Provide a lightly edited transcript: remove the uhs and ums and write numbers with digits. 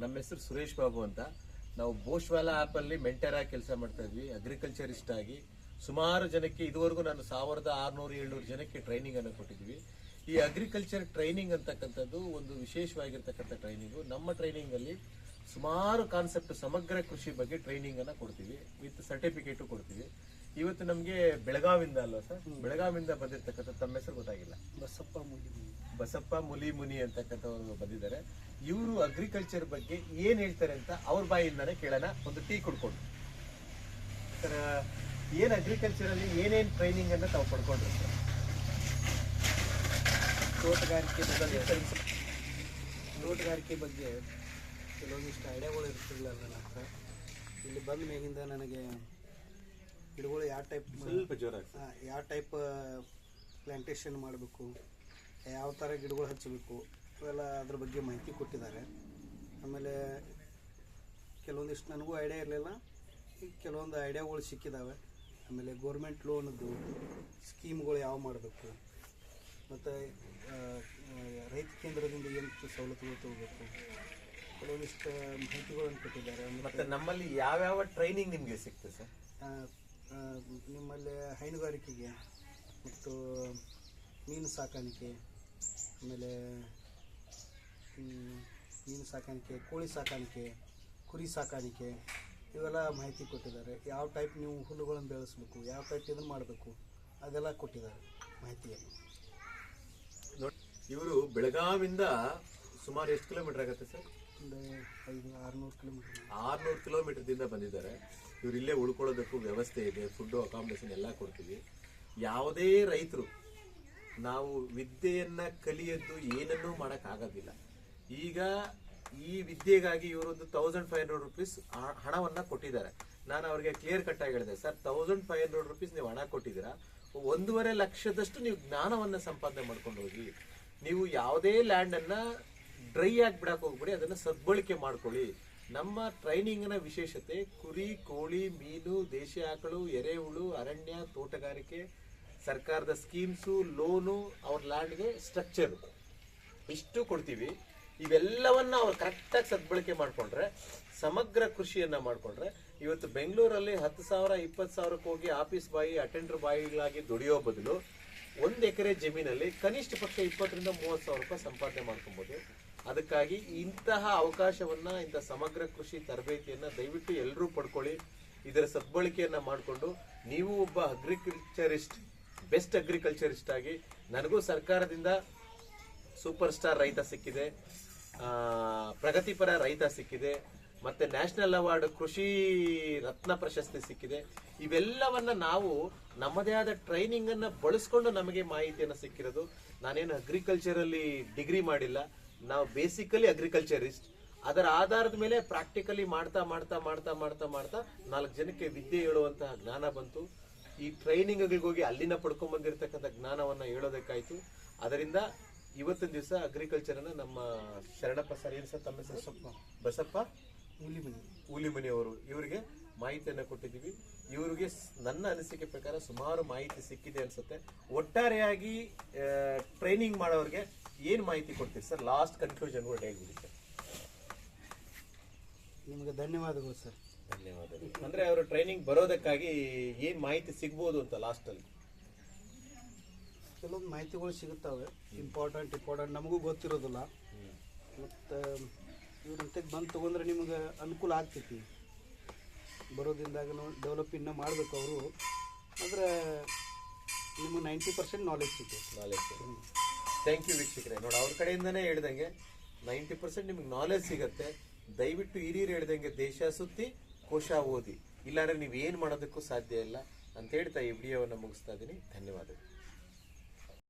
ನಮ್ಮ ಹೆಸರು ಸುರೇಶ್ ಬಾಬು ಅಂತ. ನಾವು ಬೋಶ್ವಾಲಾ ಆಪ್ ಅಲ್ಲಿ ಮೆಂಟರ್ ಆಗಿ ಕೆಲಸ ಮಾಡ್ತಾ ಇದ್ವಿ, ಅಗ್ರಿಕಲ್ಚರಿಸ್ಟ್ ಆಗಿ. ಸುಮಾರು ಜನಕ್ಕೆ ಇದುವರೆಗೂ ನಾನು 1600-700 ಜನಕ್ಕೆ ಟ್ರೈನಿಂಗ್ ಅನ್ನು ಕೊಟ್ಟಿದ್ವಿ. ಈ ಅಗ್ರಿಕಲ್ಚರ್ ಟ್ರೈನಿಂಗ್ ಅಂತಕ್ಕಂಥದ್ದು ಒಂದು ವಿಶೇಷವಾಗಿರ್ತಕ್ಕಂಥ ಟ್ರೈನಿಂಗು. ನಮ್ಮ ಟ್ರೈನಿಂಗ್ ಅಲ್ಲಿ ಸುಮಾರು ಕಾನ್ಸೆಪ್ಟ್ ಸಮಗ್ರ ಕೃಷಿ ಬಗ್ಗೆ ಟ್ರೈನಿಂಗ್ ಅನ್ನ ಕೊಡ್ತೀವಿ, ವಿತ್ ಸರ್ಟಿಫಿಕೇಟ್ ಕೊಡ್ತೀವಿ. ಇವತ್ತು ನಮ್ಗೆ ಬೆಳಗಾವಿಂದ ಅಲ್ವಾ ಸರ್, ಬೆಳಗಾವಿಂದ ಬಂದಿರ್ತಕ್ಕಂಥ ತಮ್ಮ ಹೆಸರು ಗೊತ್ತಾಗಿಲ್ಲ, ಬಸಪ್ಪ ಮುನಿ ಅಂತಕ್ಕಂಥವ್ರು ಬಂದಿದ್ದಾರೆ. ಇವರು ಅಗ್ರಿಕಲ್ಚರ್ ಬಗ್ಗೆ ಏನ್ ಹೇಳ್ತಾರೆ ಅಂತ ಅವ್ರ ಬಾಯಿಂದಾನೆ ಕೇಳೋಣ. ಒಂದು ಟೀ ಕುಡ್ಕೊಂಡು ಸರ್, ಏನ್ ಅಗ್ರಿಕಲ್ಚರ್ ಅಲ್ಲಿ ಏನೇನ್ ಟ್ರೈನಿಂಗ್ ಅನ್ನ ತಾವು ಪಡ್ಕೊಂಡ್ರಿ ಸರ್? ತೋಟಗಾರಿಕೆ ಬಗ್ಗೆ ಕೆಲವೊಂದಿಷ್ಟು ಐಡಿಯಾಗಳು ಇರ್ತಿರಲಿಲ್ಲ ನನ್ನ ಹತ್ರ. ಇಲ್ಲಿ ಬಂದ ಮೇಲಿಂದ ನನಗೆ ಗಿಡಗಳು ಯಾವ ಟೈಪ್ ಪ್ಲಾಂಟೇಶನ್ ಮಾಡಬೇಕು, ಯಾವ ಥರ ಗಿಡಗಳು ಹಚ್ಚಬೇಕು, ಇವೆಲ್ಲ ಅದ್ರ ಬಗ್ಗೆ ಮಾಹಿತಿ ಕೊಟ್ಟಿದ್ದಾರೆ. ಆಮೇಲೆ ಕೆಲವೊಂದಿಷ್ಟು ನನಗೂ ಐಡಿಯಾ ಇರಲಿಲ್ಲ, ಈಗ ಕೆಲವೊಂದು ಐಡಿಯಾಗಳು ಸಿಕ್ಕಿದ್ದಾವೆ. ಆಮೇಲೆ ಗೋರ್ಮೆಂಟ್ ಲೋನದ್ದು ಸ್ಕೀಮ್ಗಳು ಯಾವ ಮಾಡಬೇಕು, ಮತ್ತು ರೈತ ಕೇಂದ್ರದಿಂದ ಏನು ಸವಲತ್ತುಗಳು ತಗೋಬೇಕು, ಕೆಲವೊಂದಿಷ್ಟು ಮಾಹಿತಿಗಳನ್ನು ಕೊಟ್ಟಿದ್ದಾರೆ. ಮತ್ತು ನಮ್ಮಲ್ಲಿ ಯಾವ್ಯಾವ ಟ್ರೈನಿಂಗ್ ನಿಮಗೆ ಸಿಗ್ತದೆ ಸರ್? ನಿಮ್ಮಲ್ಲಿ ಹೈನುಗಾರಿಕೆಗೆ ಮತ್ತು ಮೀನು ಸಾಕಾಣಿಕೆ, ಆಮೇಲೆ ಮೀನು ಸಾಕಾಣಿಕೆ, ಕೋಳಿ ಸಾಕಾಣಿಕೆ, ಕುರಿ ಸಾಕಾಣಿಕೆ, ಇವೆಲ್ಲ ಮಾಹಿತಿ ಕೊಟ್ಟಿದ್ದಾರೆ. ಯಾವ ಟೈಪ್ ನೀವು ಹುಲ್ಲುಗಳನ್ನು ಬೆಳೆಸಬೇಕು, ಯಾವ ಟೈಪ್ ಇದನ್ನು ಮಾಡಬೇಕು, ಅದೆಲ್ಲ ಕೊಟ್ಟಿದ್ದಾರೆ ಮಾಹಿತಿಯನ್ನು. ಇವರು ಬೆಳಗಾವಿಂದ ಸುಮಾರು ಎಷ್ಟು ಕಿಲೋಮೀಟರ್ ಆಗುತ್ತೆ ಸರ್? ಒಂದು 500-600 ಕಿಲೋಮೀಟರ್. 600 ಕಿಲೋಮೀಟರ್ದಿಂದ ಬಂದಿದ್ದಾರೆ. ಇವ್ರು ಇಲ್ಲೇ ಉಳ್ಕೊಳ್ಳೋದಕ್ಕೂ ವ್ಯವಸ್ಥೆ ಇದೆ, ಫುಡ್ಡು ಅಕಾಮಿಡೇಷನ್ ಎಲ್ಲ ಕೊಡ್ತೀವಿ. ಯಾವುದೇ ರೈತರು ನಾವು ವಿದ್ಯೆಯನ್ನ ಕಲಿಯದ್ದು ಏನನ್ನೂ ಮಾಡೋಕ್ಕಾಗೋದಿಲ್ಲ. ಈಗ ಈ ವಿದ್ಯೆಗಾಗಿ ಇವರೊಂದು 1500 ರೂಪೀಸ್ ಹಣವನ್ನ ಕೊಟ್ಟಿದ್ದಾರೆ. ನಾನು ಅವ್ರಿಗೆ ಕ್ಲಿಯರ್ ಕಟ್ ಆಗಿ ಹೇಳಿದೆ, ಸರ್ 1500 ರೂಪೀಸ್ ನೀವು ಹಣ ಕೊಟ್ಟಿದ್ದೀರಾ, 1.5 ಲಕ್ಷದಷ್ಟು ನೀವು ಜ್ಞಾನವನ್ನ ಸಂಪಾದನೆ ಮಾಡ್ಕೊಂಡು ಹೋಗಿ. ನೀವು ಯಾವುದೇ ಲ್ಯಾಂಡ್ ಅನ್ನ ಡ್ರೈ ಆಗಿ ಬಿಡಕ್ ಹೋಗ್ಬಿಡಿ, ಅದನ್ನ ಸದ್ಬಳಕೆ ಮಾಡ್ಕೊಳ್ಳಿ. ನಮ್ಮ ಟ್ರೈನಿಂಗ್ನ ವಿಶೇಷತೆ ಕುರಿ, ಕೋಳಿ, ಮೀನು, ದೇಶಿ ಆಕಳು, ಎರೆಹುಳು, ಅರಣ್ಯ, ತೋಟಗಾರಿಕೆ, ಸರ್ಕಾರದ ಸ್ಕೀಮ್ಸು, ಲೋನು, ಅವ್ರ ಲ್ಯಾಂಡ್ಗೆ ಸ್ಟ್ರಕ್ಚರ್, ಇಷ್ಟು ಕೊಡ್ತೀವಿ. ಇವೆಲ್ಲವನ್ನ ಅವ್ರು ಕರೆಕ್ಟಾಗಿ ಸದ್ಬಳಕೆ ಮಾಡ್ಕೊಂಡ್ರೆ, ಸಮಗ್ರ ಕೃಷಿಯನ್ನ ಮಾಡ್ಕೊಂಡ್ರೆ, ಇವತ್ತು ಬೆಂಗಳೂರಲ್ಲಿ 10,000 20,000ಕ್ಕೆ ಹೋಗಿ ಆಫೀಸ್ ಬಾಯಿ, ಅಟೆಂಡರ್ ಬಾಯಿಗಳಾಗಿ ದುಡಿಯೋ ಬದಲು 1 ಎಕರೆ ಜಮೀನಲ್ಲಿ ಕನಿಷ್ಠ ಪಕ್ಷ 20,000-30,000 ರೂಪಾಯಿ ಸಂಪಾದನೆ ಮಾಡ್ಕೊಬಹುದು. ಅದಕ್ಕಾಗಿ ಇಂತಹ ಅವಕಾಶವನ್ನ, ಇಂತಹ ಸಮಗ್ರ ಕೃಷಿ ತರಬೇತಿಯನ್ನ ದಯವಿಟ್ಟು ಎಲ್ಲರೂ ಪಡ್ಕೊಳ್ಳಿ. ಇದರ ಸದ್ಬಳಕೆಯನ್ನ ಮಾಡಿಕೊಂಡು ನೀವು ಒಬ್ಬ ಅಗ್ರಿಕಲ್ಚರಿಸ್ಟ್, ಬೆಸ್ಟ್ ಅಗ್ರಿಕಲ್ಚರಿಸ್ಟ್ ಆಗಿ, ನನಗೂ ಸರ್ಕಾರದಿಂದ ಸೂಪರ್ ಸ್ಟಾರ್ ರೈತ ಸಿಕ್ಕಿದೆ, ಪ್ರಗತಿಪರ ರೈತ ಸಿಕ್ಕಿದೆ, ಮತ್ತೆ ನ್ಯಾಷನಲ್ ಅವಾರ್ಡ್ ಕೃಷಿ ರತ್ನ ಪ್ರಶಸ್ತಿ ಸಿಕ್ಕಿದೆ. ಇವೆಲ್ಲವನ್ನ ನಾವು ನಮ್ಮದೇ ಆದ ಟ್ರೈನಿಂಗ್ ಅನ್ನ ಬಳಸ್ಕೊಂಡು ನಮಗೆ ಮಾಹಿತಿಯನ್ನ ಸಿಕ್ಕಿರೋದು. ನಾನೇನು ಅಗ್ರಿಕಲ್ಚರ್ ಅಲ್ಲಿ ಡಿಗ್ರಿ ಮಾಡಿಲ್ಲ, ನಾವು ಬೇಸಿಕಲಿ ಅಗ್ರಿಕಲ್ಚರಿಸ್ಟ್. ಅದರ ಆಧಾರದ ಮೇಲೆ ಪ್ರಾಕ್ಟಿಕಲಿ ಮಾಡ್ತಾ ಮಾಡ್ತಾ ಮಾಡ್ತಾ ಮಾಡ್ತಾ ಮಾಡ್ತಾ 4 ಜನಕ್ಕೆ ವಿದ್ಯೆ ಹೇಳುವಂತಹ ಜ್ಞಾನ ಬಂತು. ಈ ಟ್ರೈನಿಂಗ್ಗಳಿಗೆ ಹೋಗಿ ಅಲ್ಲಿನ ಪಡ್ಕೊಂಡ್ ಬಂದಿರತಕ್ಕಂಥ ಜ್ಞಾನವನ್ನ ಹೇಳೋದಕ್ಕಾಯ್ತು. ಅದರಿಂದ ಇವತ್ತಿನ ದಿವಸ ಅಗ್ರಿಕಲ್ಚರ್ ಅನ್ನ ನಮ್ಮ ಶರಣಪ್ಪ ಸರ್, ಏನ್ ಸರ್ ತಮ್ಮ ಹೆಸರು? ಬಸಪ್ಪ ಉಲಿಮನಿ ಅವರು, ಇವರಿಗೆ ಮಾಹಿತಿಯನ್ನ ಕೊಟ್ಟಿದ್ದೀವಿ. ಇವರಿಗೆ ನನ್ನ ಅನಿಸಿಕೆ ಪ್ರಕಾರ ಸುಮಾರು ಮಾಹಿತಿ ಸಿಕ್ಕಿದೆ ಅನ್ಸುತ್ತೆ. ಒಟ್ಟಾರೆಯಾಗಿ ಟ್ರೈನಿಂಗ್ ಮಾಡೋರಿಗೆ ಏನ್ ಮಾಹಿತಿ ಕೊಡ್ತೀರಿ ಸರ್? ಲಾಸ್ಟ್ ಕನ್ಕ್ಲೂಷನ್ ಕೂಡ ಹೇಳ್ಬಿಡಿ ಸರ್. ನಿಮಗೆ ಧನ್ಯವಾದಗಳು ಸರ್. ಧನ್ಯವಾದಗಳು. ಅಂದ್ರೆ ಅವರು ಟ್ರೈನಿಂಗ್ ಬರೋದಕ್ಕಾಗಿ ಏನ್ ಮಾಹಿತಿ ಸಿಗ್ಬೋದು ಅಂತ ಲಾಸ್ಟ್ ಅಲ್ಲಿ? ಕೆಲವೊಂದು ಮಾಹಿತಿಗಳು ಸಿಗುತ್ತವೆ, ಇಂಪಾರ್ಟೆಂಟ್ ನಮಗೂ ಗೊತ್ತಿರೋದಿಲ್ಲ. ಮತ್ತು ಇವ್ರಂತಕ್ಕೆ ಬಂದು ತೊಗೊಂಡ್ರೆ ನಿಮಗೆ ಅನುಕೂಲ ಆಗ್ತೈತಿ. ಬರೋದ್ರಿಂದಾಗ ಡೆವಲಪ್ ಇನ್ನೂ ಮಾಡಬೇಕು ಅವರು, ಆದರೆ ನಿಮಗೆ 90% ನಾಲೆಜ್ ಸಿಗುತ್ತೆ. ಥ್ಯಾಂಕ್ ಯು ವೀಕ್ಷಕರೇ. ನೋಡಿ, ಅವ್ರ ಕಡೆಯಿಂದನೇ ಹೇಳ್ದಂಗೆ 90% ನಿಮ್ಗೆ ನಾಲೆಜ್ ಸಿಗುತ್ತೆ. ದಯವಿಟ್ಟು ಹಿರಿಯರು ಹೇಳ್ದಂಗೆ ದೇಶ ಸುತ್ತಿ ಕೋಶ ಓದಿ, ಇಲ್ಲಾಂದ್ರೆ ನೀವು ಏನು ಮಾಡೋದಕ್ಕೂ ಸಾಧ್ಯ ಇಲ್ಲ ಅಂತ ಹೇಳ್ತಾ ಈ ವಿಡಿಯೋವನ್ನು ಮುಗಿಸ್ತಾ ಇದ್ದೀನಿ. ಧನ್ಯವಾದಗಳು.